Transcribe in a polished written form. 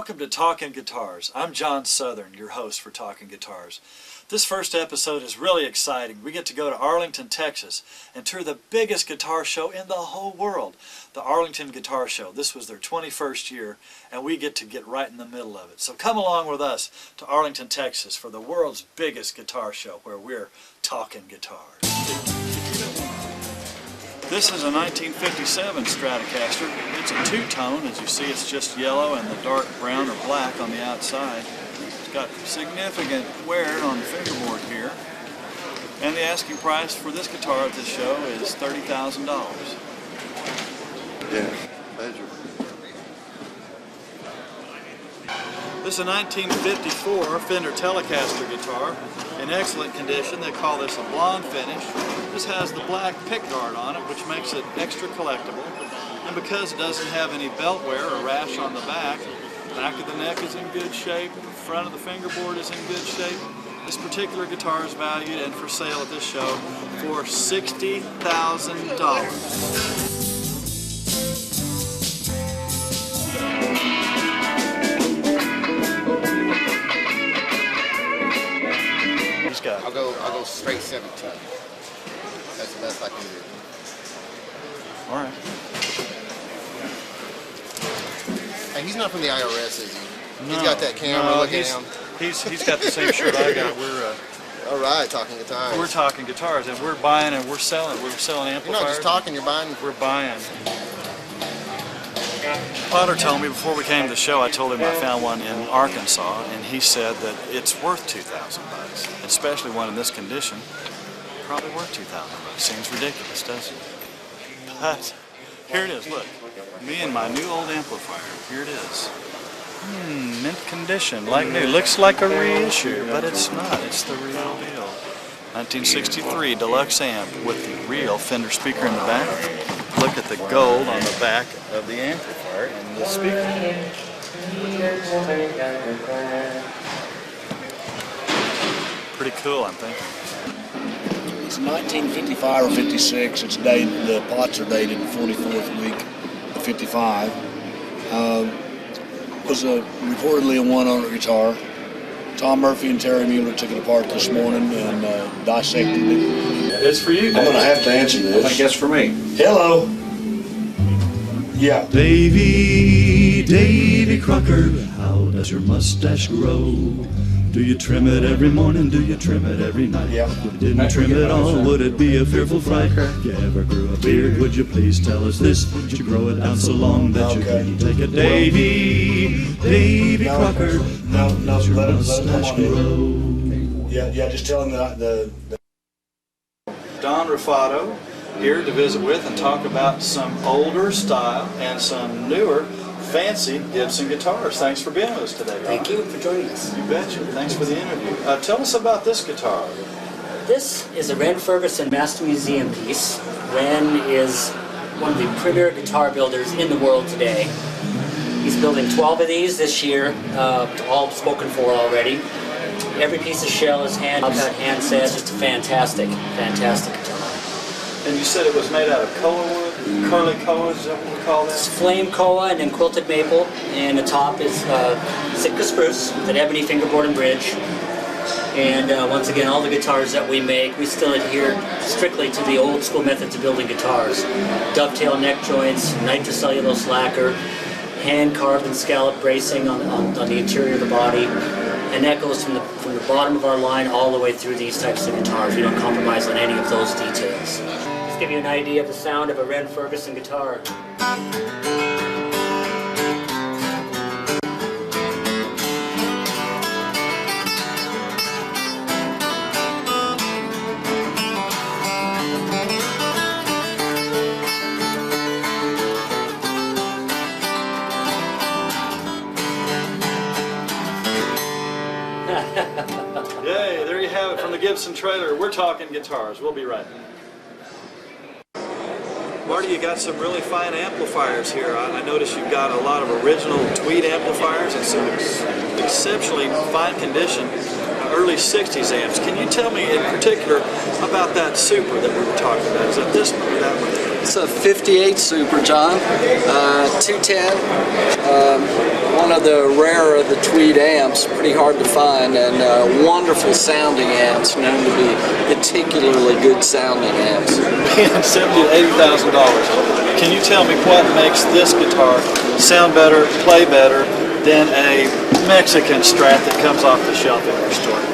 Welcome to Talkin Guitars. I'm John Southern, your host for Talkin Guitars. This first episode is really exciting. We get to go to Arlington, Texas and tour the biggest guitar show in the whole world, the Arlington Guitar Show. This was their 21st year and we get to get right in the middle of it. So come along with us to Arlington, Texas for the world's biggest guitar show where we're talking guitars. This is a 1957 Stratocaster. It's a two-tone. As you see, it's just yellow and the dark brown or black on the outside. It's got significant wear on the fingerboard here. And the asking price for this guitar at this show is $30,000. Yeah, pleasure. This is a 1954 Fender Telecaster guitar in excellent condition. They call this a blonde finish. This has the black pickguard on it, which makes it extra collectible. And because it doesn't have any belt wear or rash on the back of the neck is in good shape, the front of the fingerboard is in good shape. This particular guitar is valued and for sale at this show for $60,000. I'll go straight 17. That's the best I can do. All right. Hey, he's not from the IRS, is he? No, he's got that camera. Look at him. He's got the same shirt I got. We're all right, talking guitars. We're talking guitars, and we're buying and we're selling. We're selling amplifiers. You're not just talking. You're buying. We're buying. Potter told me before we came to the show, I told him I found one in Arkansas, and he said that it's worth $2,000, especially one in this condition. Probably worth $2,000. Seems ridiculous, doesn't it? But here it is. Look, me and my new old amplifier. Here it is. Mint condition, like new. Looks like a reissue, but it's not. It's the real deal. 1963 deluxe amp with the real Fender speaker in the back. Look at the gold on the back of the amplifier and the speaker. Pretty cool, I'm thinking. It's 1955 or 56. It's dated. The pots are dated 44th week of 55. Was reportedly a one-owner guitar. Tom Murphy and Terry Mueller took it apart this morning and dissected it. It's for you, I'm going to have to answer this. I guess for me. Hello. Yeah. Davy Crocker, how does your mustache grow? Do you trim it every morning? Do you trim it every night? Yeah. If you didn't trim it all, would it be a fearful fright? If you ever grew a beard, would you please tell us this? Did you grow it down so long that you couldn't take it? Davy Crocker, how does your mustache grow? Yeah, just tell him the Don Rufato here to visit with and talk about some older style and some newer fancy Gibson guitars. Thanks for being with us today, Don. Thank you for joining us. You betcha. Thanks for the interview. Tell us about this guitar. This is a Ren Ferguson Master Museum piece. Ren is one of the premier guitar builders in the world today. He's building 12 of these this year, all spoken for already. Every piece of shell is hand-cut, hand-set. It's just a fantastic, fantastic guitar. And you said it was made out of koa wood, curly koa, is that what we call It's that? flame koa and then quilted maple, and the top is Sitka spruce with an ebony fingerboard and bridge. And once again, all the guitars that we make, we still adhere strictly to the old school methods of building guitars. Dovetail neck joints, nitrocellulose lacquer, hand carved and scallop bracing on the interior of the body. And that goes from the bottom of our line all the way through these types of guitars. We don't compromise on any of those details. Just give you an idea of the sound of a Ren Ferguson guitar. Yay, there you have it from the Gibson trailer. We're talking guitars. We'll be right back. Marty, you got some really fine amplifiers here. I noticed you've got a lot of original tweed amplifiers and some exceptionally fine condition early 60s amps. Can you tell me in particular about that Super that we were talking about? Is that this one or that one? It's a 58 Super, John, 210, one of the rarer of the tweed amps, pretty hard to find, and wonderful sounding amps, known to be particularly good sounding amps. Being $70,000 to $80,000, can you tell me what makes this guitar sound better, play better than a Mexican Strat that comes off the shelf at your store?